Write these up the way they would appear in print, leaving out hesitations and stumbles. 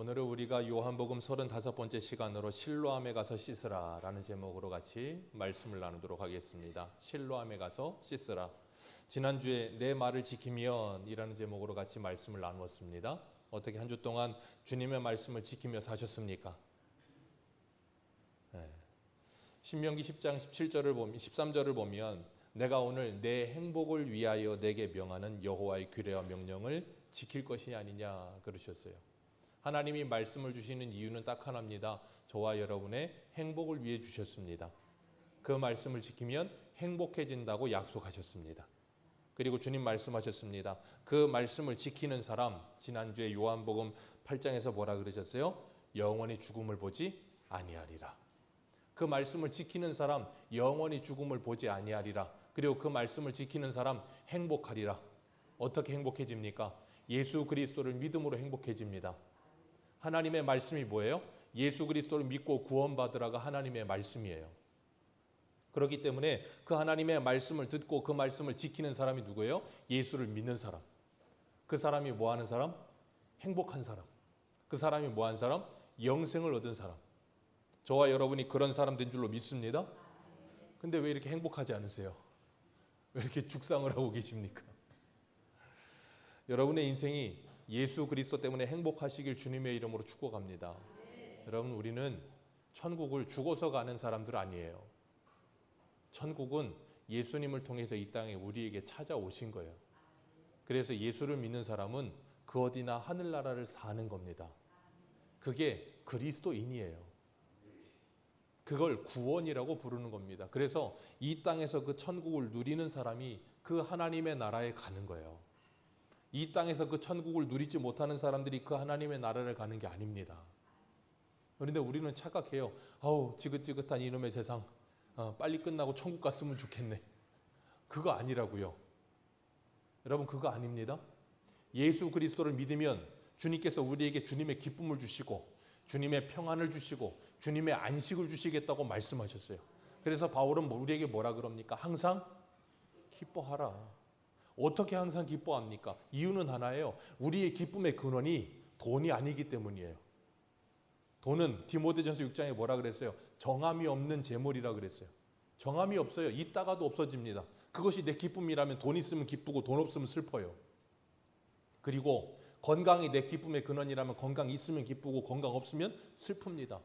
오늘은 우리가 요한복음 35번째 시간으로 실로암에 가서 씻으라 라는 제목으로 같이 말씀을 나누도록 하겠습니다. 실로암에 가서 씻으라. 지난주에 내 말을 지키면 이라는 제목으로 같이 말씀을 나누었습니다. 어떻게 한 주 동안 주님의 말씀을 지키며 사셨습니까? 신명기 10장 13절을 보면 내가 오늘 내 행복을 위하여 내게 명하는 여호와의 규례와 명령을 지킬 것이 아니냐 그러셨어요. 하나님이 말씀을 주시는 이유는 딱 하나입니다. 저와 여러분의 행복을 위해 주셨습니다. 그 말씀을 지키면 행복해진다고 약속하셨습니다. 그리고 주님 말씀하셨습니다. 그 말씀을 지키는 사람, 지난주에 요한복음 8장에서 뭐라 그러셨어요? 영원히 죽음을 보지 아니하리라. 그 말씀을 지키는 사람 영원히 죽음을 보지 아니하리라. 그리고 그 말씀을 지키는 사람 행복하리라. 어떻게 행복해집니까? 예수 그리스도를 믿음으로 행복해집니다. 하나님의 말씀이 뭐예요? 예수 그리스도를 믿고 구원받으라가 하나님의 말씀이에요. 그렇기 때문에 그 하나님의 말씀을 듣고 그 말씀을 지키는 사람이 누구예요? 예수를 믿는 사람. 그 사람이 뭐 하는 사람? 행복한 사람. 그 사람이 뭐 하는 사람? 영생을 얻은 사람. 저와 여러분이 그런 사람 된 줄로 믿습니다. 근데 왜 이렇게 행복하지 않으세요? 왜 이렇게 죽상을 하고 계십니까? 여러분의 인생이 예수 그리스도 때문에 행복하시길 주님의 이름으로 축복합니다. 여러분, 우리는 천국을 죽어서 가는 사람들 아니에요. 천국은 예수님을 통해서 이 땅에 우리에게 찾아오신 거예요. 그래서 예수를 믿는 사람은 그 어디나 하늘나라를 사는 겁니다. 그게 그리스도인이에요. 그걸 구원이라고 부르는 겁니다. 그래서 이 땅에서 그 천국을 누리는 사람이 그 하나님의 나라에 가는 거예요. 이 땅에서 그 천국을 누리지 못하는 사람들이 그 하나님의 나라를 가는 게 아닙니다. 그런데 우리는 착각해요. 아우, 지긋지긋한 이놈의 세상, 빨리 끝나고 천국 갔으면 좋겠네. 그거 아니라고요. 여러분, 그거 아닙니다. 예수 그리스도를 믿으면 주님께서 우리에게 주님의 기쁨을 주시고 주님의 평안을 주시고 주님의 안식을 주시겠다고 말씀하셨어요. 그래서 바울은 우리에게 뭐라 그럽니까? 항상 기뻐하라. 어떻게 항상 기뻐합니까? 이유는 하나예요. 우리의 기쁨의 근원이 돈이 아니기 때문이에요. 돈은 디모데전서 6장에 뭐라 그랬어요? 정함이 없는 재물이라 그랬어요. 정함이 없어요. 있다가도 없어집니다. 그것이 내 기쁨이라면 돈 있으면 기쁘고 돈 없으면 슬퍼요. 그리고 건강이 내 기쁨의 근원이라면 건강 있으면 기쁘고 건강 없으면 슬픕니다.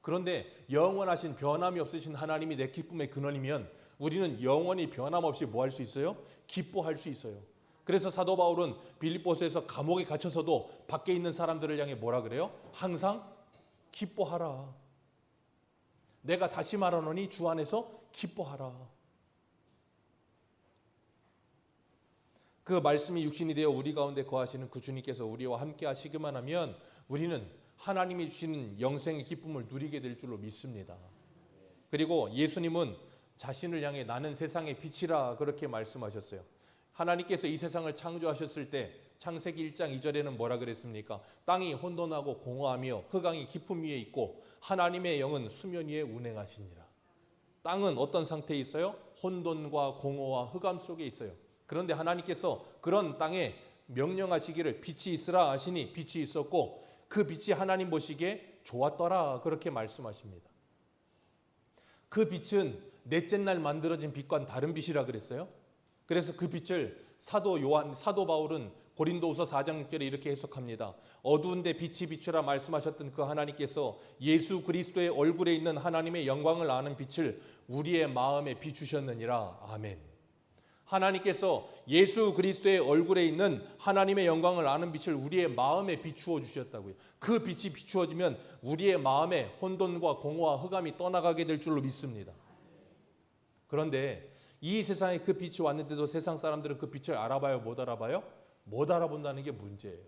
그런데 영원하신 변함이 없으신 하나님이 내 기쁨의 근원이면 우리는 영원히 변함없이 뭐 할 수 있어요? 기뻐할 수 있어요. 그래서 사도 바울은 빌립보서에서 감옥에 갇혀서도 밖에 있는 사람들을 향해 뭐라 그래요? 항상 기뻐하라. 내가 다시 말하노니 주 안에서 기뻐하라. 그 말씀이 육신이 되어 우리 가운데 거하시는 그 주님께서 우리와 함께 하시기만 하면 우리는 하나님이 주시는 영생의 기쁨을 누리게 될 줄로 믿습니다. 그리고 예수님은 자신을 향해 나는 세상의 빛이라 그렇게 말씀하셨어요. 하나님께서 이 세상을 창조하셨을 때 창세기 1장 2절에는 뭐라 그랬습니까? 땅이 혼돈하고 공허하며 흑암이 깊음 위에 있고 하나님의 영은 수면 위에 운행하시니라. 땅은 어떤 상태에 있어요? 혼돈과 공허와 흑암 속에 있어요. 그런데 하나님께서 그런 땅에 명령하시기를 빛이 있으라 하시니 빛이 있었고 그 빛이 하나님 보시기에 좋았더라 그렇게 말씀하십니다. 그 빛은 넷째 날 만들어진 빛과는 다른 빛이라 그랬어요. 그래서 그 빛을 사도 바울은 고린도후서 4장 6절에 이렇게 해석합니다. 어두운데 빛이 비추라 말씀하셨던 그 하나님께서 예수 그리스도의 얼굴에 있는 하나님의 영광을 아는 빛을 우리의 마음에 비추셨느니라. 아멘. 하나님께서 예수 그리스도의 얼굴에 있는 하나님의 영광을 아는 빛을 우리의 마음에 비추어 주셨다고요. 그 빛이 비추어지면 우리의 마음에 혼돈과 공허와 흑암이 떠나가게 될 줄로 믿습니다. 그런데 이 세상에 그 빛이 왔는데도 세상 사람들은 그 빛을 알아봐요? 못 알아봐요? 못 알아본다는 게 문제예요.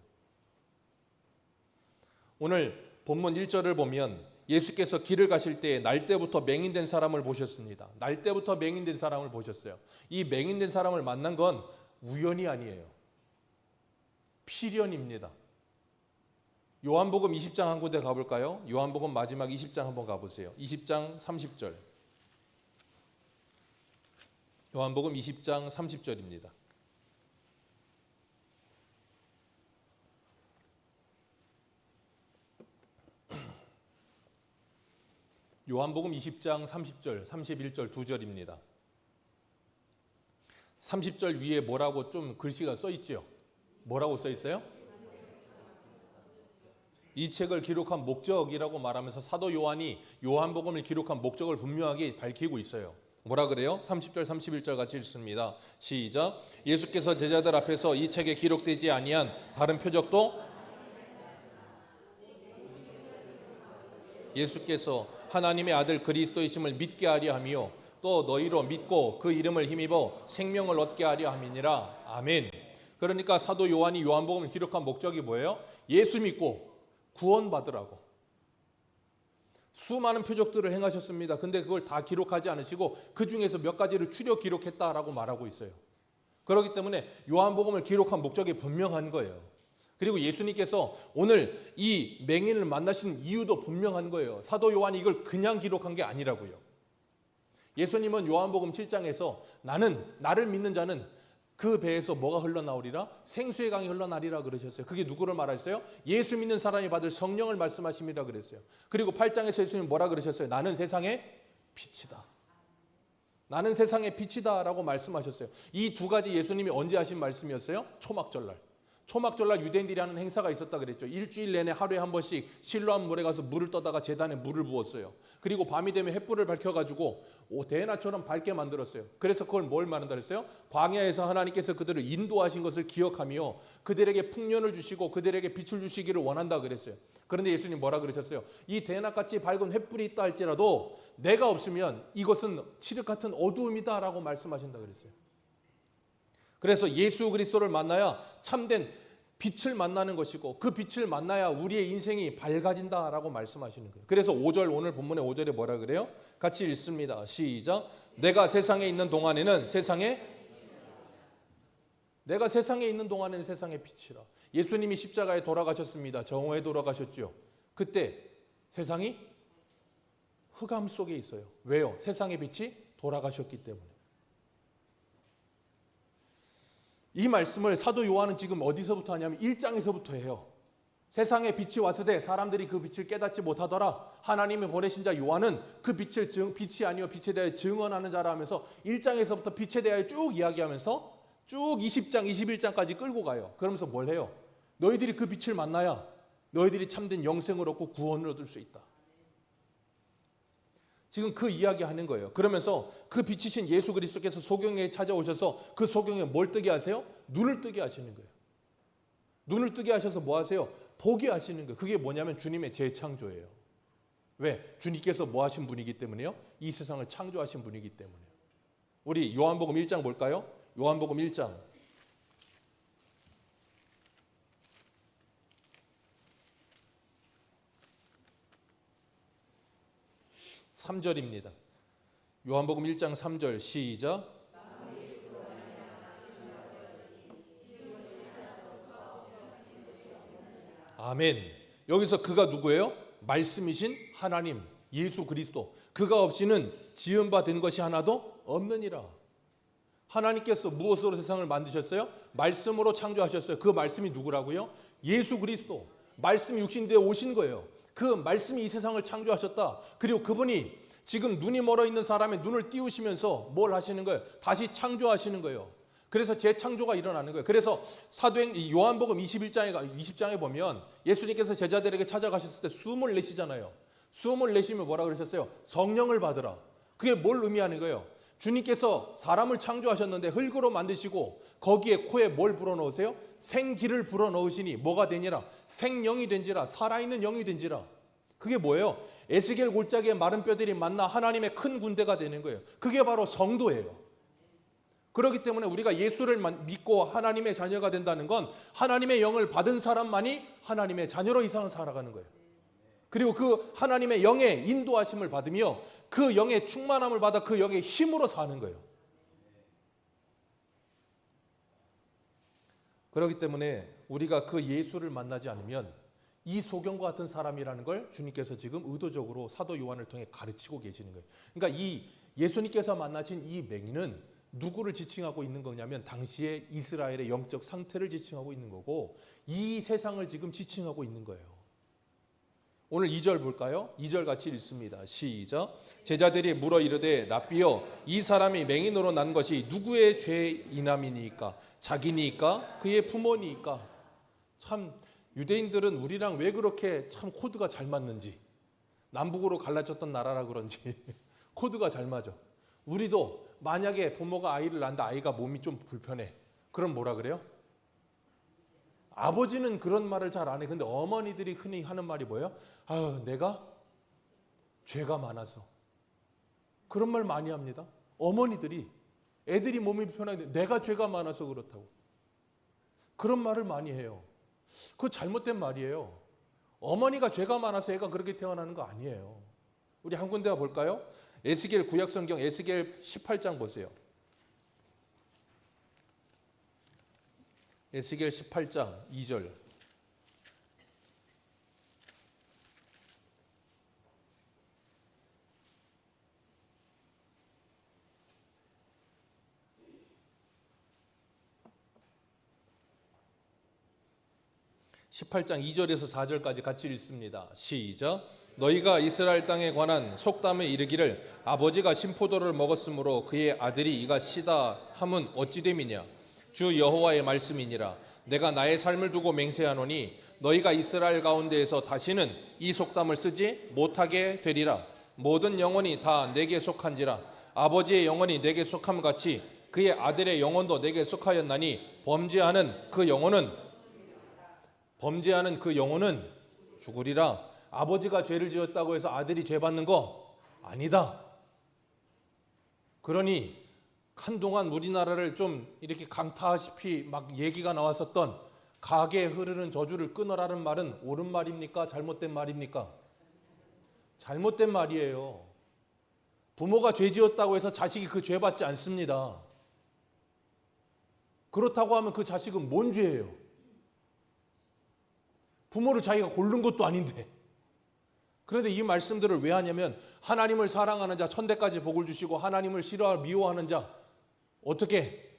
오늘 본문 1절을 보면 예수께서 길을 가실 때 날 때부터 맹인된 사람을 보셨습니다. 날 때부터 맹인된 사람을 보셨어요. 이 맹인된 사람을 만난 건 우연이 아니에요. 필연입니다. 요한복음 20장 한 군데 가볼까요? 요한복음 마지막 20장 한번 가보세요. 20장 30절. 요한복음 20장 30절입니다. 요한복음 20장 30절, 31절 두 절입니다. 30절 위에 뭐라고 좀 글씨가 써 있죠? 뭐라고 써 있어요? 이 책을 기록한 목적이라고 말하면서 사도 요한이 요한복음을 기록한 목적을 분명하게 밝히고 있어요. 뭐라 그래요? 30절 31절 같이 읽습니다. 시작. 예수께서 제자들 앞에서 이 책에 기록되지 아니한 다른 표적도 예수께서 하나님의 아들 그리스도이심을 믿게 하려 하며 또 너희로 믿고 그 이름을 힘입어 생명을 얻게 하려 함이니라. 아멘. 그러니까 사도 요한이 요한복음을 기록한 목적이 뭐예요? 예수 믿고 구원받으라고. 수많은 표적들을 행하셨습니다. 근데 그걸 다 기록하지 않으시고 그 중에서 몇 가지를 추려 기록했다라고 말하고 있어요. 그렇기 때문에 요한복음을 기록한 목적이 분명한 거예요. 그리고 예수님께서 오늘 이 맹인을 만나신 이유도 분명한 거예요. 사도 요한이 이걸 그냥 기록한 게 아니라고요. 예수님은 요한복음 7장에서 나를 믿는 자는 그 배에서 뭐가 흘러나오리라? 생수의 강이 흘러나리라 그러셨어요. 그게 누구를 말하셨어요? 예수 믿는 사람이 받을 성령을 말씀하십니다 그랬어요. 그리고 8장에서 예수님 뭐라 그러셨어요? 나는 세상의 빛이다. 나는 세상의 빛이다 라고 말씀하셨어요. 이 두 가지 예수님이 언제 하신 말씀이었어요? 초막절날. 초막절날 유대인들이 하는 행사가 있었다 그랬죠. 일주일 내내 하루에 한 번씩 실로암 물에 가서 물을 떠다가 제단에 물을 부었어요. 그리고 밤이 되면 횃불을 밝혀가지고 대낮처럼 밝게 만들었어요. 그래서 그걸 뭘 말한다 그랬어요? 광야에서 하나님께서 그들을 인도하신 것을 기억하며 그들에게 풍년을 주시고 그들에게 빛을 주시기를 원한다 그랬어요. 그런데 예수님 뭐라 그러셨어요? 이 대낮같이 밝은 횃불이 있다 할지라도 내가 없으면 이것은 칠흑 같은 어두움이다 라고 말씀하신다 그랬어요. 그래서 예수 그리스도를 만나야 참된 빛을 만나는 것이고 그 빛을 만나야 우리의 인생이 밝아진다라고 말씀하시는 거예요. 그래서 5절 오늘 본문의 5절에 뭐라 그래요? 같이 읽습니다. 시작. 내가 세상에 있는 동안에는 세상에 빛이라. 예수님이 십자가에 돌아가셨습니다. 정오에 돌아가셨죠. 그때 세상이 흑암 속에 있어요. 왜요? 세상의 빛이 돌아가셨기 때문에. 이 말씀을 사도 요한은 지금 어디서부터 하냐면 1장에서부터 해요. 세상에 빛이 왔으되 사람들이 그 빛을 깨닫지 못하더라. 하나님이 보내신 자 요한은 그 빛이 아니요 빛에 대해 증언하는 자라 하면서 1장에서부터 빛에 대하여 쭉 이야기하면서 쭉 20장, 21장까지 끌고 가요. 그러면서 뭘 해요? 너희들이 그 빛을 만나야 너희들이 참된 영생을 얻고 구원을 얻을 수 있다. 지금 그 이야기 하는 거예요. 그러면서 그 빛이신 예수 그리스도께서 소경에 찾아오셔서 그 소경에 뭘 뜨게 하세요? 눈을 뜨게 하시는 거예요. 눈을 뜨게 하셔서 뭐 하세요? 보게 하시는 거예요. 그게 뭐냐면 주님의 재창조예요. 왜? 주님께서 뭐 하신 분이기 때문에요? 이 세상을 창조하신 분이기 때문에요. 우리 요한복음 1장 볼까요? 요한복음 1장 3절입니다. 요한복음 1장 3절 시작. 아멘. 여기서 그가 누구예요? 말씀이신 하나님 예수 그리스도. 그가 없이는 지은 바 된 것이 하나도 없느니라. 하나님께서 무엇으로 세상을 만드셨어요? 말씀으로 창조하셨어요. 그 말씀이 누구라고요? 예수 그리스도. 말씀이 육신되어 오신 거예요. 그 말씀이 이 세상을 창조하셨다. 그리고 그분이 지금 눈이 멀어 있는 사람의 눈을 띄우시면서 뭘 하시는 거예요? 다시 창조하시는 거예요. 그래서 재창조가 일어나는 거예요. 그래서 사도행 요한복음 20장에 보면 예수님께서 제자들에게 찾아가셨을 때 숨을 내쉬잖아요. 숨을 내쉬면 뭐라 그러셨어요? 성령을 받으라. 그게 뭘 의미하는 거예요? 주님께서 사람을 창조하셨는데 흙으로 만드시고 거기에 코에 뭘 불어넣으세요? 생기를 불어넣으시니 뭐가 되니라? 생명이 된지라. 살아있는 영이 된지라. 그게 뭐예요? 에스겔 골짜기에 마른 뼈들이 만나 하나님의 큰 군대가 되는 거예요. 그게 바로 성도예요. 그렇기 때문에 우리가 예수를 믿고 하나님의 자녀가 된다는 건 하나님의 영을 받은 사람만이 하나님의 자녀로 이 세상을 살아가는 거예요. 그리고 그 하나님의 영의 인도하심을 받으며 그 영의 충만함을 받아 그 영의 힘으로 사는 거예요. 그렇기 때문에 우리가 그 예수를 만나지 않으면 이 소경과 같은 사람이라는 걸 주님께서 지금 의도적으로 사도 요한을 통해 가르치고 계시는 거예요. 그러니까 이 예수님께서 만나신 이 맹인은 누구를 지칭하고 있는 거냐면 당시의 이스라엘의 영적 상태를 지칭하고 있는 거고 이 세상을 지금 지칭하고 있는 거예요. 오늘 2절 볼까요? 2절 같이 읽습니다. 시작. 제자들이 물어 이르되 랍비여 이 사람이 맹인으로 난 것이 누구의 죄이남이니까? 자기니까? 그의 부모니까? 참 유대인들은 우리랑 왜 그렇게 참 코드가 잘 맞는지, 남북으로 갈라졌던 나라라 그런지 코드가 잘 맞아. 우리도 만약에 부모가 아이를 낳는다, 아이가 몸이 좀 불편해, 그럼 뭐라 그래요? 아버지는 그런 말을 잘 안 해. 근데 어머니들이 흔히 하는 말이 뭐예요? 아유, 내가 죄가 많아서. 그런 말 많이 합니다. 어머니들이 애들이 몸이 불편한데 내가 죄가 많아서 그렇다고. 그런 말을 많이 해요. 그거 잘못된 말이에요. 어머니가 죄가 많아서 애가 그렇게 태어나는 거 아니에요. 우리 한 군데 볼까요? 에스겔 구약성경 에스겔 18장 보세요. 에스겔 18장 2절. (18장) 2절에서 4절까지 같이 읽습니다. 시작. 너희가 이스라엘 땅에 관한 속담에 이르기를 아버지가 신포도를 먹었으므로 그의 아들이 이가 시다 함은 어찌 됨이냐. 주 여호와의 말씀이니라. 내가 나의 삶을 두고 맹세하노니 너희가 이스라엘 가운데에서 다시는 이 속담을 쓰지 못하게 되리라. 모든 영혼이 다 내게 속한지라. 아버지의 영혼이 내게 속함 같이 그의 아들의 영혼도 내게 속하였나니 범죄하는 그 영혼은 죽으리라. 아버지가 죄를 지었다고 해서 아들이 죄 받는 거 아니다. 그러니 한동안 우리나라를 좀 이렇게 강타하시피 막 얘기가 나왔었던 가게에 흐르는 저주를 끊어라는 말은 옳은 말입니까? 잘못된 말입니까? 잘못된 말이에요. 부모가 죄 지었다고 해서 자식이 그 죄 받지 않습니다. 그렇다고 하면 그 자식은 뭔 죄예요? 부모를 자기가 고른 것도 아닌데. 그런데 이 말씀들을 왜 하냐면 하나님을 사랑하는 자 천대까지 복을 주시고 하나님을 싫어하고 미워하는 자 어떻게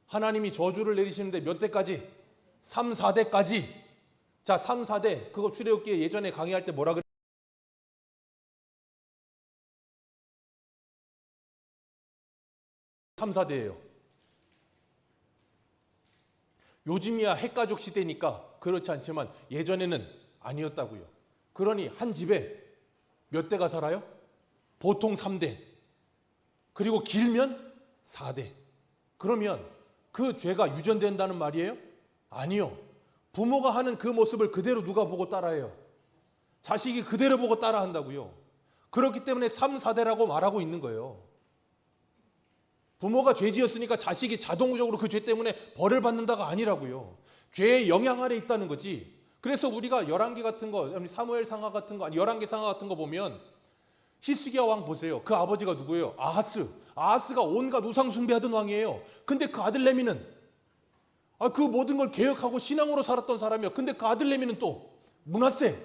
하나님이 저주를 내리시는데 몇 대까지? 3, 4대까지. 자, 3, 4대 그거 출애굽기에 예전에 강의할 때 뭐라 그래? 3, 4대예요. 요즘이야 핵가족 시대니까 그렇지 않지만 예전에는 아니었다고요. 그러니 한 집에 몇 대가 살아요? 보통 3대. 그리고 길면 4대. 그러면 그 죄가 유전된다는 말이에요? 아니요. 부모가 하는 그 모습을 그대로 누가 보고 따라해요? 자식이 그대로 보고 따라한다고요. 그렇기 때문에 3, 4대라고 말하고 있는 거예요. 부모가 죄 지었으니까 자식이 자동적으로 그 죄 때문에 벌을 받는다가 아니라고요. 죄의 영향 아래 있다는 거지. 그래서 우리가 열왕기 같은 거, 사무엘 상하 같은 거, 열왕기 상하 같은 거 보면 히스기야 왕 보세요. 그 아버지가 누구예요? 아하스. 아하스가 온갖 우상 숭배하던 왕이에요. 근데 그 아들 레미는 그 모든 걸 개혁하고 신앙으로 살았던 사람이에요. 근데 그 아들 레미는 또 므낫세.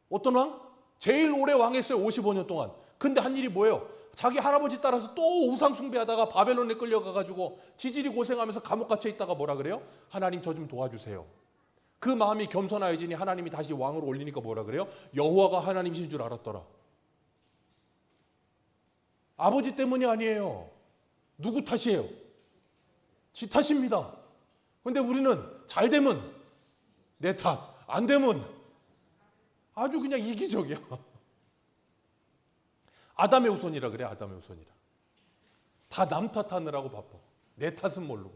어떤 왕? 제일 오래 왕했어요. 55년 동안. 근데 한 일이 뭐예요? 자기 할아버지 따라서 또 우상 숭배하다가 바벨론에 끌려가가지고 지질이 고생하면서 감옥 갇혀 있다가 뭐라 그래요? 하나님 저 좀 도와주세요. 그 마음이 겸손하여지니 하나님이 다시 왕으로 올리니까 뭐라 그래요? 여호와가 하나님이신 줄 알았더라. 아버지 때문이 아니에요. 누구 탓이에요? 지 탓입니다. 그런데 우리는 잘 되면 내 탓, 안 되면 아주 그냥 이기적이야. 아담의 후손이라 그래. 아담의 후손이라. 다 남 탓하느라고 바빠. 내 탓은 모르고.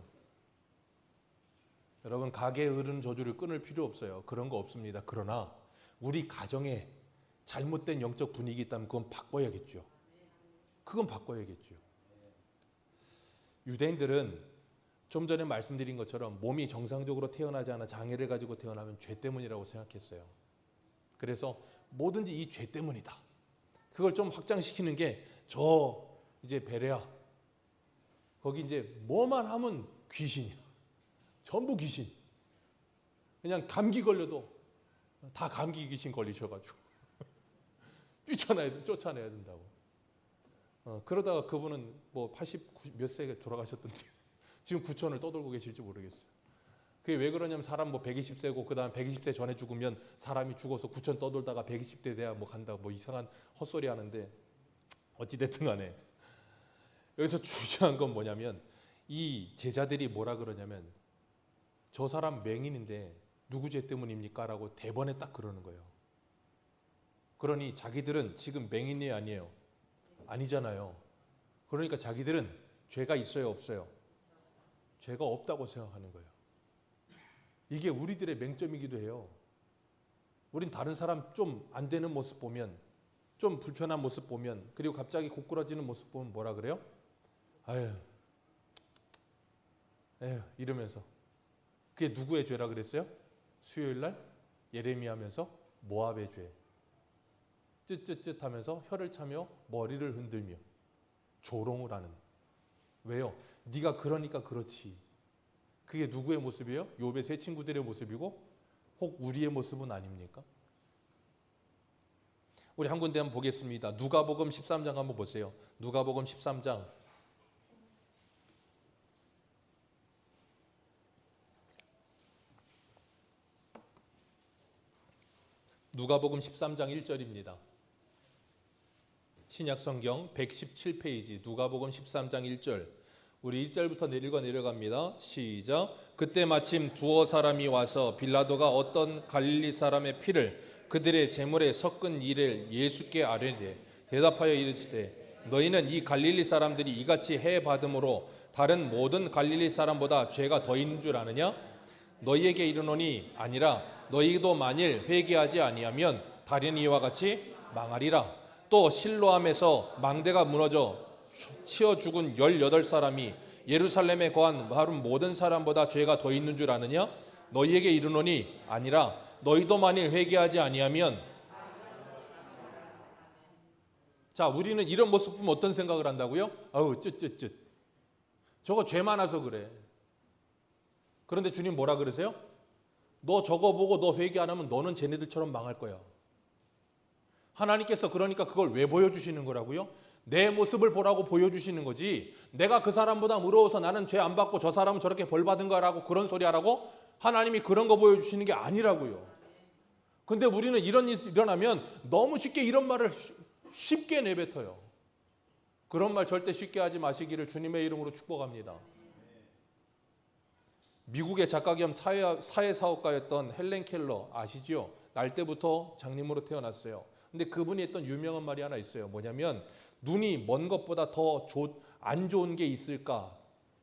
여러분 가게에 흐르는 저주를 끊을 필요 없어요. 그런 거 없습니다. 그러나 우리 가정에 잘못된 영적 분위기 있다면 그건 바꿔야겠죠. 그건 바꿔야겠죠. 유대인들은 좀 전에 말씀드린 것처럼 몸이 정상적으로 태어나지 않아 장애를 가지고 태어나면 죄 때문이라고 생각했어요. 그래서 뭐든지 이 죄 때문이다. 그걸 좀 확장시키는 게 저 이제 베레아 거기 이제 뭐만 하면 귀신이야. 전부 귀신. 그냥 감기 걸려도 다 감기 귀신 걸리셔가지고 쫓아내야 된다고. 그러다가 그분은 뭐 80 몇 세에 돌아가셨던데 지금 구천을 떠돌고 계실지 모르겠어요. 그게 왜 그러냐면 사람 뭐 120세고 그다음 120세 전에 죽으면 사람이 죽어서 구천 떠돌다가 120대 돼야 뭐 간다 뭐 이상한 헛소리 하는데 어찌 됐든 간에 여기서 중요한 건 뭐냐면 이 제자들이 뭐라 그러냐면 저 사람 맹인인데 누구 죄 때문입니까? 라고 대번에 딱 그러는 거예요. 그러니 자기들은 지금 맹인이 아니에요. 아니잖아요. 그러니까 자기들은 죄가 있어요, 없어요? 죄가 없다고 생각하는 거예요. 이게 우리들의 맹점이기도 해요. 우린 다른 사람 좀 안 되는 모습 보면, 좀 불편한 모습 보면, 그리고 갑자기 고꾸라지는 모습 보면 뭐라 그래요? 아유, 에휴 이러면서. 그게 누구의 죄라 그랬어요? 수요일 날 예레미야 하면서 모압의 죄. 쯧쯧쯧 하면서 혀를 차며 머리를 흔들며 조롱을 하는. 왜요? 네가 그러니까 그렇지. 그게 누구의 모습이에요? 욥의 세 친구들의 모습이고 혹 우리의 모습은 아닙니까? 우리 한 군데 한번 보겠습니다. 누가복음 13장 한번 보세요. 누가복음 13장. 누가복음 13장 1절입니다. 신약성경 117페이지 누가복음 13장 1절. 우리 1절부터 내려갑니다. 시작. 그때 마침 두어 사람이 와서 빌라도가 어떤 갈릴리 사람의 피를 그들의 제물에 섞은 일을 예수께 아뢰되 대답하여 이르시되 너희는 이 갈릴리 사람들이 이같이 해 받음으로 다른 모든 갈릴리 사람보다 죄가 더 있는 줄 아느냐? 너희에게 이르노니 아니라 너희도 만일 회개하지 아니하면 다른 이와 같이 망하리라. 또 실로암에서 망대가 무너져 치어 죽은 18사람이 예루살렘에 거한 다른 모든 사람보다 죄가 더 있는 줄 아느냐? 너희에게 이르노니 아니라 너희도 만일 회개하지 아니하면. 자, 우리는 이런 모습 보면 어떤 생각을 한다고요? 아우 쯧쯧쯧 저거 죄 많아서 그래. 그런데 주님 뭐라 그러세요? 너 저거 보고 너 회개 안 하면 너는 쟤네들처럼 망할 거야. 하나님께서 그러니까 그걸 왜 보여주시는 거라고요? 내 모습을 보라고 보여주시는 거지. 내가 그 사람보다 무서워서 나는 죄 안 받고 저 사람은 저렇게 벌 받은 거라고 그런 소리 하라고 하나님이 그런 거 보여주시는 게 아니라고요. 근데 우리는 이런 일이 일어나면 너무 쉽게 이런 말을 쉽게 내뱉어요. 그런 말 절대 쉽게 하지 마시기를 주님의 이름으로 축복합니다. 미국의 작가 겸 사회사업가였던 헬렌 켈러 아시죠? 날 때부터 장님으로 태어났어요. 근데 그분이 했던 유명한 말이 하나 있어요. 뭐냐면 눈이 먼 것보다 더 안 좋은 게 있을까?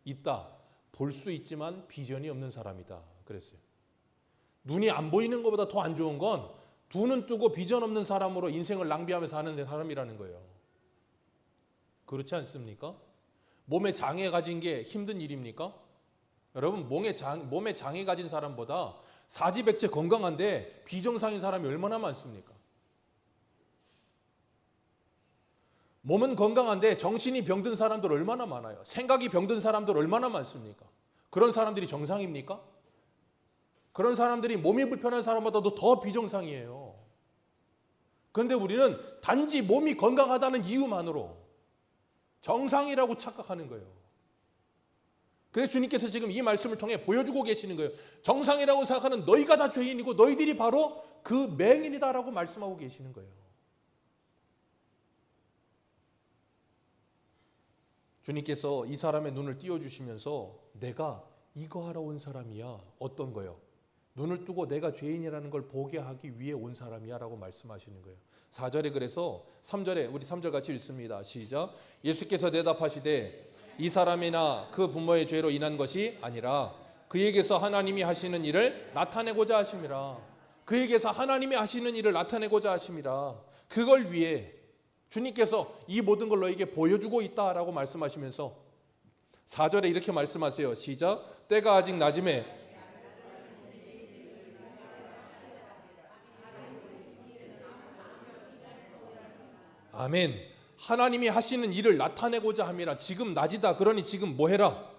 있다. 볼 수 있지만 비전이 없는 사람이다. 그랬어요. 눈이 안 보이는 것보다 더 안 좋은 건 두 눈 뜨고 비전 없는 사람으로 인생을 낭비하면서 사는 사람이라는 거예요. 그렇지 않습니까? 몸에 장애 가진 게 힘든 일입니까? 여러분 몸에 장애 가진 사람보다 사지백체 건강한데 비정상인 사람이 얼마나 많습니까? 몸은 건강한데 정신이 병든 사람들 얼마나 많아요. 생각이 병든 사람들 얼마나 많습니까? 그런 사람들이 정상입니까? 그런 사람들이 몸이 불편한 사람보다도 더 비정상이에요. 그런데 우리는 단지 몸이 건강하다는 이유만으로 정상이라고 착각하는 거예요. 그래서 주님께서 지금 이 말씀을 통해 보여주고 계시는 거예요. 정상이라고 생각하는 너희가 다 죄인이고 너희들이 바로 그 맹인이다라고 말씀하고 계시는 거예요. 주님께서 이 사람의 눈을 띄워주시면서 내가 이거 하러 온 사람이야. 어떤 거요? 눈을 뜨고 내가 죄인이라는 걸 보게 하기 위해 온 사람이야 라고 말씀하시는 거예요. 4절에 그래서 3절에 우리 3절 같이 읽습니다. 시작. 예수께서 대답하시되 이 사람이나 그 부모의 죄로 인한 것이 아니라 그에게서 하나님이 하시는 일을 나타내고자 하심이라. 그에게서 하나님이 하시는 일을 나타내고자 하심이라. 그걸 위해 주님께서 이 모든 걸 너에게 보여주고 있다라고 말씀하시면서 4절에 이렇게 말씀하세요. 시작. 때가 아직 낮음에 아멘. 하나님이 하시는 일을 나타내고자 함이라. 지금 낮이다. 그러니 지금 뭐 해라?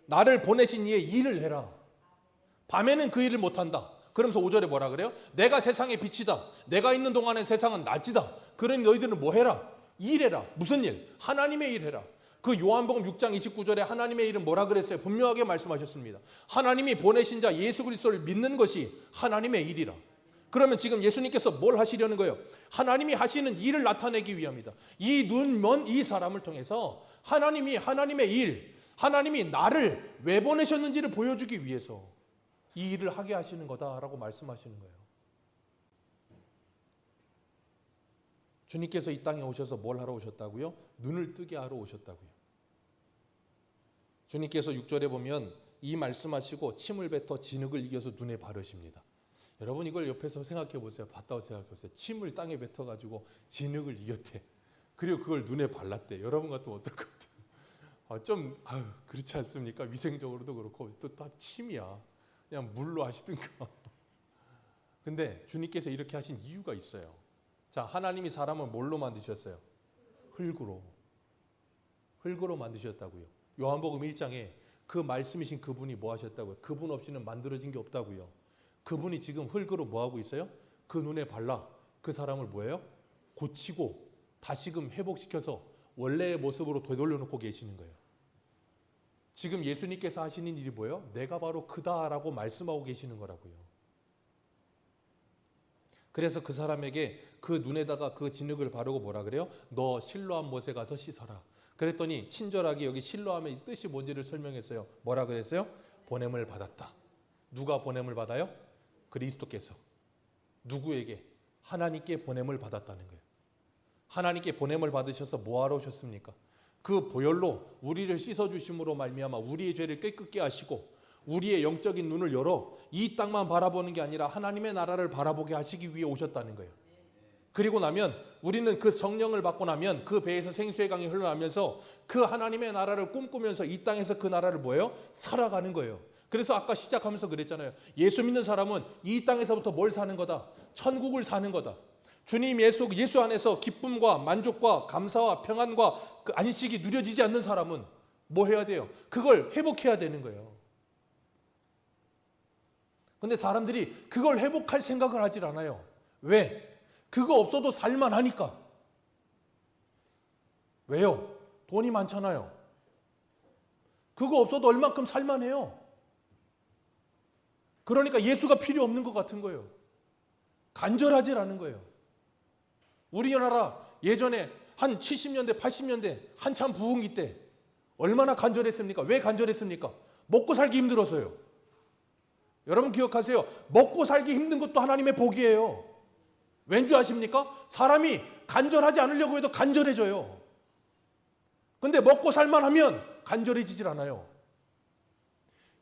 나를 보내신 이의 일을 해라. 밤에는 그 일을 못한다. 그러면서 5절에 뭐라 그래요? 내가 세상의 빛이다. 내가 있는 동안에 세상은 낮이다. 그러니 너희들은 뭐 해라? 일해라. 무슨 일? 하나님의 일 해라. 그 요한복음 6장 29절에 하나님의 일은 뭐라 그랬어요? 분명하게 말씀하셨습니다. 하나님이 보내신 자 예수 그리스도를 믿는 것이 하나님의 일이라. 그러면 지금 예수님께서 뭘 하시려는 거예요? 하나님이 하시는 일을 나타내기 위함이다. 이 눈먼 이 사람을 통해서 하나님이 하나님의 일, 하나님이 나를 왜 보내셨는지를 보여주기 위해서 이 일을 하게 하시는 거다라고 말씀하시는 거예요. 주님께서 이 땅에 오셔서 뭘 하러 오셨다고요? 눈을 뜨게 하러 오셨다고요. 주님께서 6절에 보면 이 말씀하시고 침을 뱉어 진흙을 이겨서 눈에 바르십니다. 여러분 이걸 옆에서 생각해 보세요. 봤다고 생각해 보세요. 침을 땅에 뱉어가지고 진흙을 이겼대. 그리고 그걸 눈에 발랐대. 여러분 같으면 어떨 것 같아요? 그렇지 않습니까? 위생적으로도 그렇고 또 다 침이야. 그냥 물로 하시든가. 근데 주님께서 이렇게 하신 이유가 있어요. 자, 하나님이 사람을 뭘로 만드셨어요? 흙으로 만드셨다고요. 요한복음 1장에 그 말씀이신 그분이 뭐 하셨다고요? 그분 없이는 만들어진 게 없다고요. 그분이 지금 흙으로 뭐 하고 있어요? 그 눈에 발라 그 사람을 뭐예요? 고치고 다시금 회복시켜서 원래의 모습으로 되돌려 놓고 계시는 거예요. 지금 예수님께서 하시는 일이 뭐예요? 내가 바로 그다라고 말씀하고 계시는 거라고요. 그래서 그 사람에게 그 눈에다가 그 진흙을 바르고 뭐라 그래요? 너 실로암 못에 가서 씻어라. 그랬더니 친절하게 여기 실로암의 뜻이 뭔지를 설명했어요. 뭐라 그랬어요? 보냄을 받았다. 누가 보냄을 받아요? 그리스도께서. 누구에게? 하나님께 보냄을 받았다는 거예요. 하나님께 보냄을 받으셔서 뭐하러 오셨습니까? 그 보혈로 우리를 씻어주심으로 말미암아 우리의 죄를 깨끗게 하시고 우리의 영적인 눈을 열어 이 땅만 바라보는 게 아니라 하나님의 나라를 바라보게 하시기 위해 오셨다는 거예요. 그리고 나면 우리는 그 성령을 받고 나면 그 배에서 생수의 강이 흘러나면서 그 하나님의 나라를 꿈꾸면서 이 땅에서 그 나라를 뭐예요? 살아가는 거예요. 그래서 아까 시작하면서 그랬잖아요. 예수 믿는 사람은 이 땅에서부터 뭘 사는 거다? 천국을 사는 거다. 주님 예수 안에서 기쁨과 만족과 감사와 평안과 그 안식이 누려지지 않는 사람은 뭐 해야 돼요? 그걸 회복해야 되는 거예요. 근데 사람들이 그걸 회복할 생각을 하질 않아요. 왜? 그거 없어도 살만하니까. 왜요? 돈이 많잖아요. 그거 없어도 얼만큼 살만해요. 그러니까 예수가 필요 없는 것 같은 거예요. 간절하질 않은 거예요. 우리나라 예전에 한 70년대, 80년대 한참 부흥기 때 얼마나 간절했습니까? 왜 간절했습니까? 먹고 살기 힘들어서요. 여러분 기억하세요. 먹고 살기 힘든 것도 하나님의 복이에요. 왠지 아십니까? 사람이 간절하지 않으려고 해도 간절해져요. 근데 먹고 살만하면 간절해지질 않아요.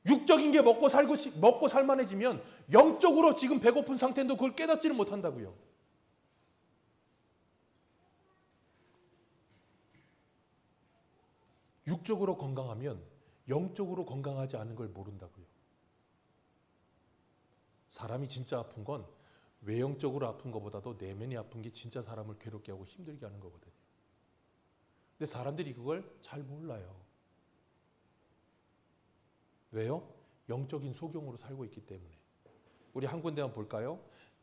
육적인 게 먹고 살만해지면 영적으로 지금 배고픈 상태인데 그걸 깨닫지를 못한다고요. 육적으로 건강하면 영적으로 건강하지 않은 걸 모른다고요. 사람이 진짜 아픈 건 외형적으로 아픈 것보다도 내면이 아픈 게 진짜 사람을 괴롭게 하고 힘들게 하는 거거든요. 근데 사람들이 그걸 잘 몰라요. 왜요? 영적인 소경으로 살고 있기 때문에. 우리 한 군데 한번 볼까요?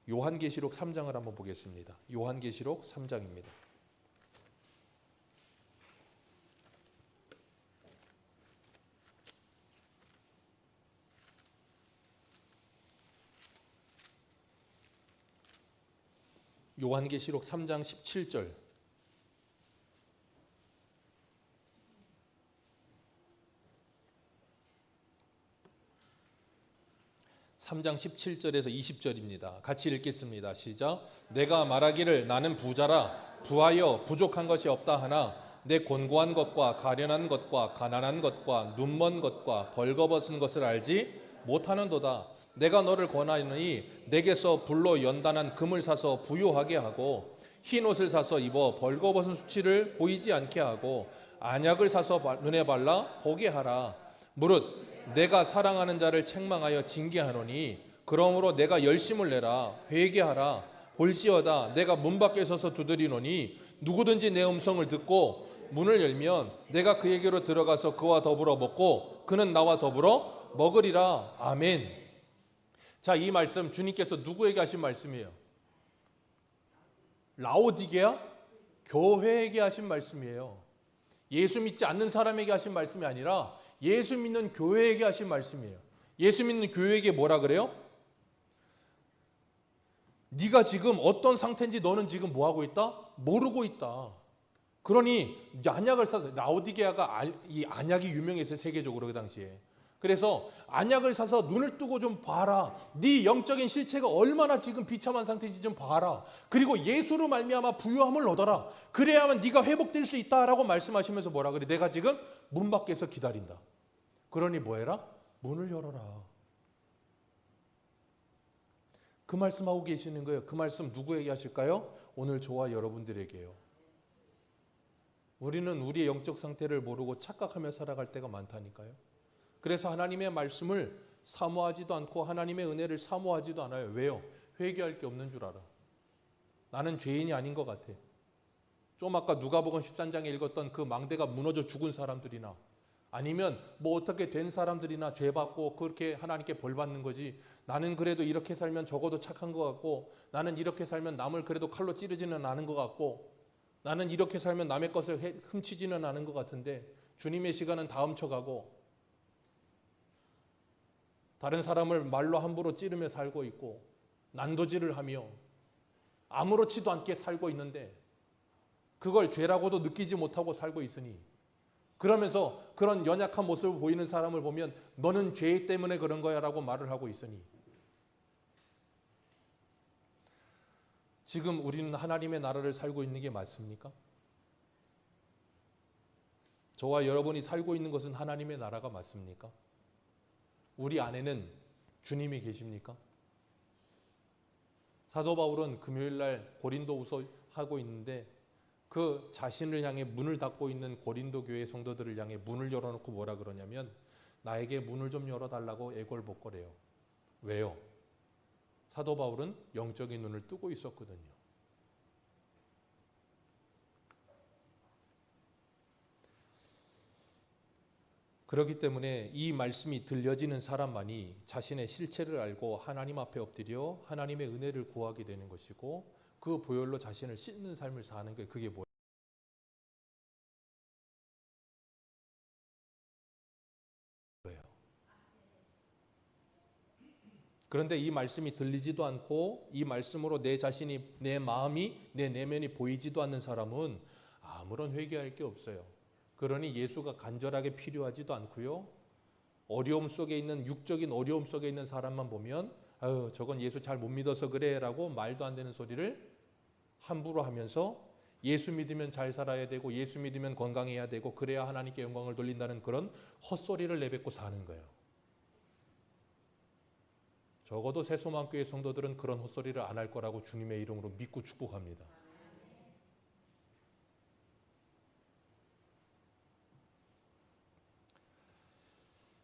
요한계시록 3장을 한번 보겠습니다. 요한계시록 3장입니다. 요한계시록 3장 17절. (3장 17절에서 20절입니다) 같이 읽겠습니다. 시작. 내가 말하기를 나는 부자라 부하여 부족한 것이 없다 하나 내 곤고한 것과 가련한 것과 가난한 것과 눈먼 것과 벌거벗은 것을 알지 못하는도다. 내가 너를 권하노니 내게서 불로 연단한 금을 사서 부유하게 하고 흰 옷을 사서 입어 벌거벗은 수치를 보이지 않게 하고 안약을 사서 눈에 발라 보게 하라. 무릇 내가 사랑하는 자를 책망하여 징계하노니 그러므로 내가 열심을 내라. 회개하라. 볼지어다 내가 문 밖에 서서 두드리노니 누구든지 내 음성을 듣고 문을 열면 내가 그에게로 들어가서 그와 더불어 먹고 그는 나와 더불어 먹으리라. 아멘. 자, 이 말씀 주님께서 누구에게 하신 말씀이에요? 라오디게아 교회에게 하신 말씀이에요. 예수 믿지 않는 사람에게 하신 말씀이 아니라 예수 믿는 교회에게 하신 말씀이에요. 예수 믿는 교회에게 뭐라 그래요? 네가 지금 어떤 상태인지 너는 지금 뭐 하고 있다? 모르고 있다. 그러니 안약을 사서, 라오디게아가 이 안약이 유명했어요, 세계적으로 그 당시에. 그래서 안약을 사서 눈을 뜨고 좀 봐라. 네 영적인 실체가 얼마나 지금 비참한 상태인지 좀 봐라. 그리고 예수로 말미암아 부유함을 얻어라. 그래야만 네가 회복될 수 있다라고 말씀하시면서 뭐라 그래? 내가 지금 문 밖에서 기다린다. 그러니 뭐 해라? 문을 열어라. 그 말씀하고 계시는 거예요. 그 말씀 누구에게 하실까요? 오늘 저와 여러분들에게요. 우리는 우리의 영적 상태를 모르고 착각하며 살아갈 때가 많다니까요. 그래서 하나님의 말씀을 사모하지도 않고 하나님의 은혜를 사모하지도 않아요. 왜요? 회개할 게 없는 줄 알아. 나는 죄인이 아닌 것 같아. 좀 아까 누가복음 13장에 읽었던 그 망대가 무너져 죽은 사람들이나 아니면 뭐 어떻게 된 사람들이나 죄 받고 그렇게 하나님께 벌 받는 거지. 나는 그래도 이렇게 살면 적어도 착한 것 같고, 나는 이렇게 살면 남을 그래도 칼로 찌르지는 않은 것 같고, 나는 이렇게 살면 남의 것을 훔치지는 않은 것 같은데 주님의 시간은 다 훔쳐가고 다른 사람을 말로 함부로 찌르며 살고 있고 난도질을 하며 아무렇지도 않게 살고 있는데 그걸 죄라고도 느끼지 못하고 살고 있으니, 그러면서 그런 연약한 모습을 보이는 사람을 보면 너는 죄 때문에 그런 거야 라고 말을 하고 있으니, 지금 우리는 하나님의 나라를 살고 있는 게 맞습니까? 저와 여러분이 살고 있는 것은 하나님의 나라가 맞습니까? 우리 안에는 주님이 계십니까? 사도 바울은 금요일 날 고린도후서 하고 있는데 그 자신을 향해 문을 닫고 있는 고린도 교회 성도들을 향해 문을 열어놓고 뭐라 그러냐면 나에게 문을 좀 열어달라고 애걸복걸해요. 왜요? 사도 바울은 영적인 눈을 뜨고 있었거든요. 그렇기 때문에 이 말씀이 들려지는 사람만이 자신의 실체를 알고 하나님 앞에 엎드려 하나님의 은혜를 구하게 되는 것이고, 그 보혈로 자신을 씻는 삶을 사는 게 그게 뭐예요? 그런데 이 말씀이 들리지도 않고 이 말씀으로 내 자신이, 내 마음이, 내 내면이 보이지도 않는 사람은 아무런 회개할 게 없어요. 그러니 예수가 간절하게 필요하지도 않고요. 어려움 속에 있는, 육적인 어려움 속에 있는 사람만 보면 아유 저건 예수 잘 못 믿어서 그래 라고 말도 안 되는 소리를 함부로 하면서 예수 믿으면 잘 살아야 되고 예수 믿으면 건강해야 되고 그래야 하나님께 영광을 돌린다는 그런 헛소리를 내뱉고 사는 거예요. 적어도 새소망교회 성도들은 그런 헛소리를 안 할 거라고 주님의 이름으로 믿고 축복합니다.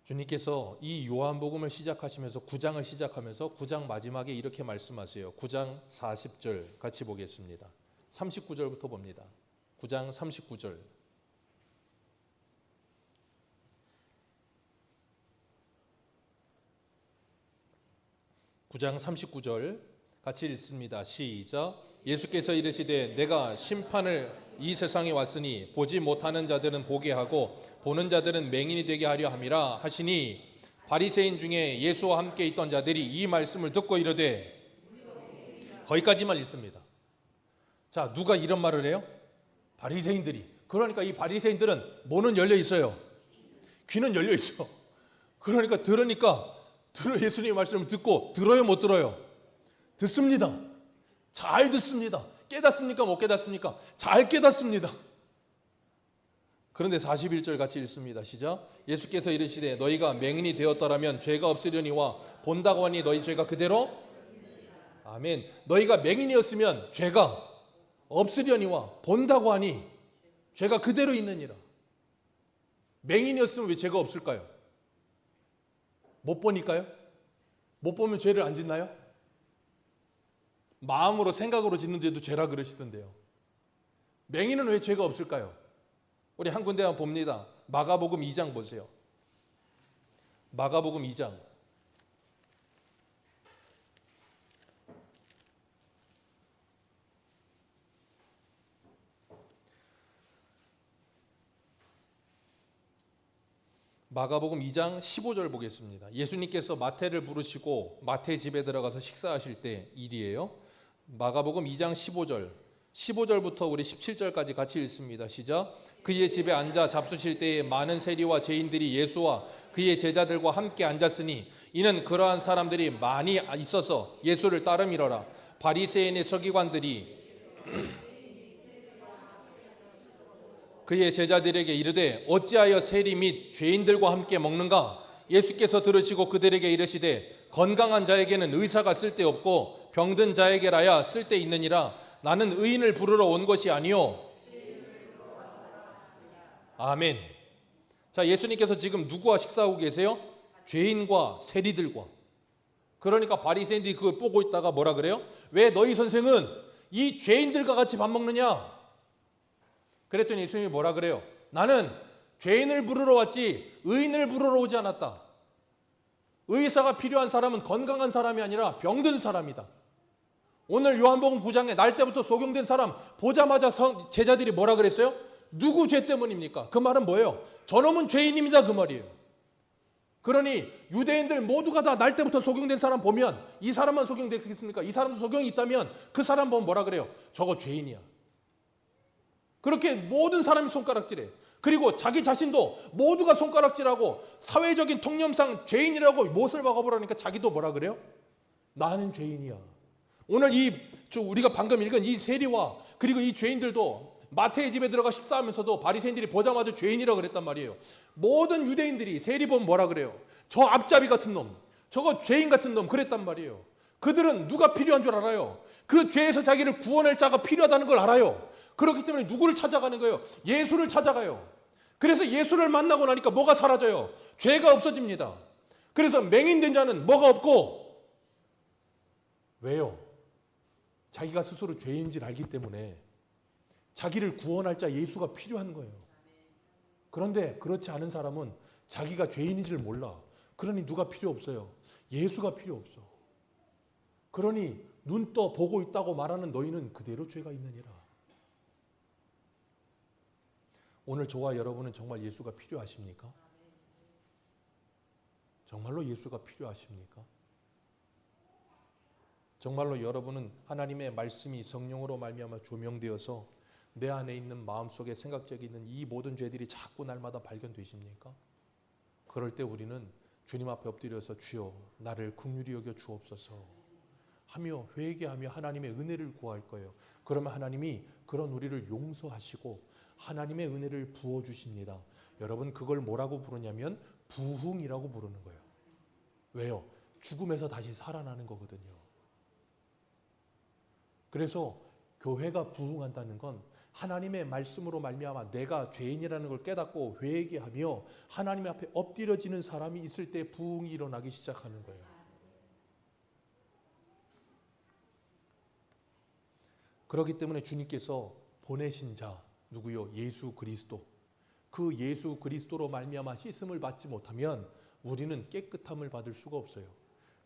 주님께서 이 요한복음을 시작하시면서 9장을 시작하면서 9장 마지막에 이렇게 말씀하세요. 9장 40절 같이 보겠습니다. 39절부터 봅니다. 9장 39절. (9장 39절) 같이 읽습니다. 시작. 예수께서 이르시되 내가 심판을 이 세상에 왔으니 보지 못하는 자들은 보게 하고 보는 자들은 맹인이 되게 하려 함이라 하시니, 바리새인 중에 예수와 함께 있던 자들이 이 말씀을 듣고 이르되, 거기까지만 읽습니다. 자, 누가 이런 말을 해요? 바리새인들이. 그러니까 이 바리새인들은 뭐는 열려 있어요? 귀는 열려 있어. 그러니까 예수님의 말씀을 듣고 들어요, 못 들어요? 듣습니다. 잘 듣습니다. 깨닫습니까? 못 깨닫습니까? 잘 깨닫습니다. 그런데 41절 같이 읽습니다. 시작. 예수께서 이르시되 너희가 맹인이 되었더라면 죄가 없으려니와 본다고 하니 너희 죄가 그대로, 아멘. 너희가 맹인이었으면 죄가 없으려니와 본다고 하니 죄가 그대로 있느니라. 맹인이었으면 왜 죄가 없을까요? 못 보니까요? 못 보면 죄를 안 짓나요? 마음으로 생각으로 짓는 죄도 죄라 그러시던데요. 맹인은 왜 죄가 없을까요? 우리 한 군데만 봅니다. 마가복음 2장 보세요. 마가복음 2장. 마가복음 2장 15절 보겠습니다. 예수님께서 마태를 부르시고 마태 집에 들어가서 식사하실 때 일이에요. 마가복음 2장 15절부터 우리 17절까지 같이 읽습니다. 시작. 그의 집에 앉아 잡수실 때에 많은 세리와 죄인들이 예수와 그의 제자들과 함께 앉았으니 이는 그러한 사람들이 많이 있어서 예수를 따름이러라. 바리새인의 서기관들이 그의 제자들에게 이르되 어찌하여 세리 및 죄인들과 함께 먹는가? 예수께서 들으시고 그들에게 이르시되 건강한 자에게는 의사가 쓸데없고 병든 자에게라야 쓸데있느니라. 나는 의인을 부르러 온 것이 아니요. 아멘. 자, 예수님께서 지금 누구와 식사하고 계세요? 죄인과 세리들과. 그러니까 바리새인들이 그걸 보고 있다가 뭐라 그래요? 왜 너희 선생은 이 죄인들과 같이 밥 먹느냐? 그랬더니 예수님이 뭐라 그래요? 나는 죄인을 부르러 왔지 의인을 부르러 오지 않았다. 의사가 필요한 사람은 건강한 사람이 아니라 병든 사람이다. 오늘 요한복음 9장에 날 때부터 소경된 사람 보자마자 제자들이 뭐라 그랬어요? 누구 죄 때문입니까? 그 말은 뭐예요? 저놈은 죄인입니다, 그 말이에요. 그러니 유대인들 모두가 다 날 때부터 소경된 사람 보면 이 사람만 소경되겠습니까? 이 사람도 소경이 있다면 그 사람 보면 뭐라 그래요? 저거 죄인이야. 그렇게 모든 사람이 손가락질해. 그리고 자기 자신도 모두가 손가락질하고 사회적인 통념상 죄인이라고 못을 박아보라니까 자기도 뭐라 그래요? 나는 죄인이야. 오늘 우리가 방금 읽은 이 세리와 그리고 이 죄인들도 마태의 집에 들어가 식사하면서도 바리새인들이 보자마자 죄인이라고 그랬단 말이에요. 모든 유대인들이 세리 보면 뭐라 그래요? 저 앞잡이 같은 놈, 저거 죄인 같은 놈 그랬단 말이에요. 그들은 누가 필요한 줄 알아요. 그 죄에서 자기를 구원할 자가 필요하다는 걸 알아요. 그렇기 때문에 누구를 찾아가는 거예요? 예수를 찾아가요. 그래서 예수를 만나고 나니까 뭐가 사라져요? 죄가 없어집니다. 그래서 맹인된 자는 뭐가 없고 왜요? 자기가 스스로 죄인지를 알기 때문에 자기를 구원할 자 예수가 필요한 거예요. 그런데 그렇지 않은 사람은 자기가 죄인인지를 몰라. 그러니 누가 필요 없어요? 예수가 필요 없어. 그러니 눈 떠 보고 있다고 말하는 너희는 그대로 죄가 있느니라. 오늘 저와 여러분은 정말 예수가 필요하십니까? 정말로 예수가 필요하십니까? 정말로 여러분은 하나님의 말씀이 성령으로 말미암아 조명되어서 내 안에 있는 마음속에 생각적에 있는 이 모든 죄들이 자꾸 날마다 발견되십니까? 그럴 때 우리는 주님 앞에 엎드려서 주여 나를 긍휼히 여겨 주옵소서 하며 회개하며 하나님의 은혜를 구할 거예요. 그러면 하나님이 그런 우리를 용서하시고 하나님의 은혜를 부어주십니다. 여러분 그걸 뭐라고 부르냐면 부흥이라고 부르는 거예요. 왜요? 죽음에서 다시 살아나는 거거든요. 그래서 교회가 부흥한다는 건 하나님의 말씀으로 말미암아 내가 죄인이라는 걸 깨닫고 회개하며 하나님 앞에 엎드려지는 사람이 있을 때 부흥이 일어나기 시작하는 거예요. 그렇기 때문에 주님께서 보내신 자 누구요? 예수 그리스도. 그 예수 그리스도로 말미암아 씻음을 받지 못하면 우리는 깨끗함을 받을 수가 없어요.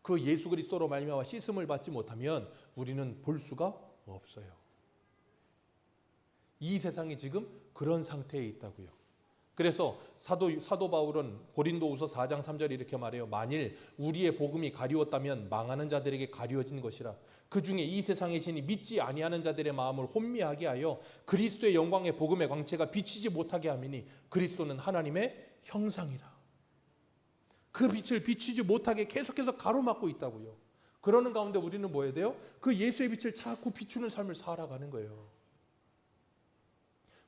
그 예수 그리스도로 말미암아 씻음을 받지 못하면 우리는 볼 수가 없어요. 이 세상이 지금 그런 상태에 있다고요. 그래서 사도 바울은 고린도후서 4장 3절에 이렇게 말해요. 만일 우리의 복음이 가리웠다면 망하는 자들에게 가리워진 것이라. 그 중에 이 세상의 신이 믿지 아니하는 자들의 마음을 혼미하게 하여 그리스도의 영광의 복음의 광채가 비치지 못하게 함이니 그리스도는 하나님의 형상이라. 그 빛을 비치지 못하게 계속해서 가로막고 있다고요. 그러는 가운데 우리는 뭐 해야 돼요? 그 예수의 빛을 자꾸 비추는 삶을 살아가는 거예요.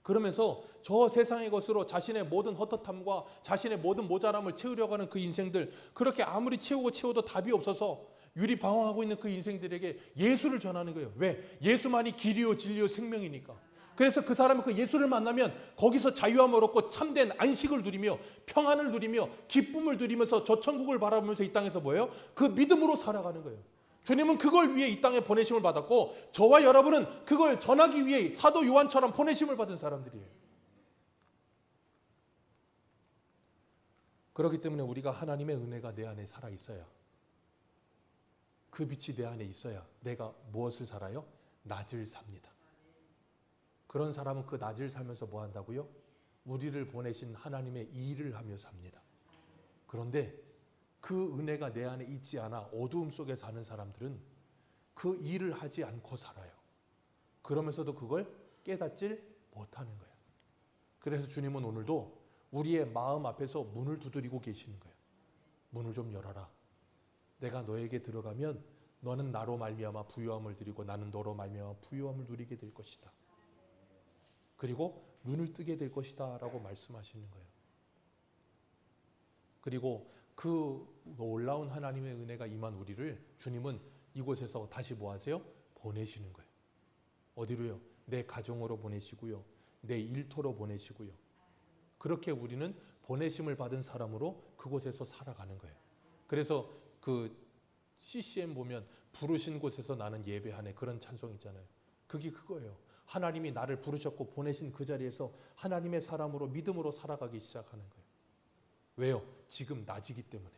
그러면서 저 세상의 것으로 자신의 모든 헛헛함과 자신의 모든 모자람을 채우려고 하는 그 인생들, 그렇게 아무리 채워도 답이 없어서 유리방황하고 있는 그 인생들에게 예수를 전하는 거예요. 왜? 예수만이 길이요 진리요 생명이니까. 그래서 그 사람은 그 예수를 만나면 거기서 자유함을 얻고 참된 안식을 누리며 평안을 누리며 기쁨을 누리면서 저 천국을 바라보면서 이 땅에서 뭐예요? 그 믿음으로 살아가는 거예요. 주님은 그걸 위해 이 땅에 보내심을 받았고 저와 여러분은 그걸 전하기 위해 사도 요한처럼 보내심을 받은 사람들이에요. 그렇기 때문에 우리가 하나님의 은혜가 내 안에 살아있어야, 그 빛이 내 안에 있어야 내가 무엇을 살아요? 낮을 삽니다. 그런 사람은 그 낮을 살면서 뭐 한다고요? 우리를 보내신 하나님의 일을 하며 삽니다. 그런데 그 은혜가 내 안에 있지 않아 어두움 속에 사는 사람들은 그 일을 하지 않고 살아요. 그러면서도 그걸 깨닫질 못하는 거예요. 그래서 주님은 오늘도 우리의 마음 앞에서 문을 두드리고 계시는 거예요. 문을 좀 열어라. 내가 너에게 들어가면 너는 나로 말미암아 부유함을 누리고 나는 너로 말미암아 부유함을 누리게 될 것이다. 그리고 눈을 뜨게 될 것이다 라고 말씀하시는 거예요. 그리고 그 놀라운 하나님의 은혜가 임한 우리를 주님은 이곳에서 다시 뭐 하세요? 보내시는 거예요. 어디로요? 내 가정으로 보내시고요. 내 일터로 보내시고요. 그렇게 우리는 보내심을 받은 사람으로 그곳에서 살아가는 거예요. 그래서 그 CCM 보면 부르신 곳에서 나는 예배하네 그런 찬송 있잖아요. 그게 그거예요. 하나님이 나를 부르셨고 보내신 그 자리에서 하나님의 사람으로 믿음으로 살아가기 시작하는 거예요. 왜요? 지금 낮이기 때문에.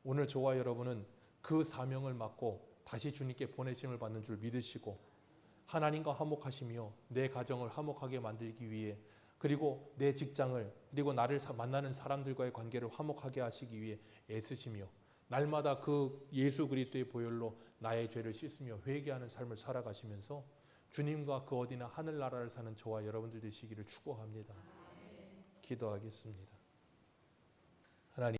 오늘 저와 여러분은 그 사명을 맡고 다시 주님께 보내심을 받는 줄 믿으시고 하나님과 화목하시며 내 가정을 화목하게 만들기 위해 그리고 내 직장을 그리고 나를 만나는 사람들과의 관계를 화목하게 하시기 위해 애쓰시며 날마다 그 예수 그리스도의 보혈로 나의 죄를 씻으며 회개하는 삶을 살아가시면서 주님과 그 어디나 하늘나라를 사는 저와 여러분들 되시기를 축복합니다. 기도하겠습니다.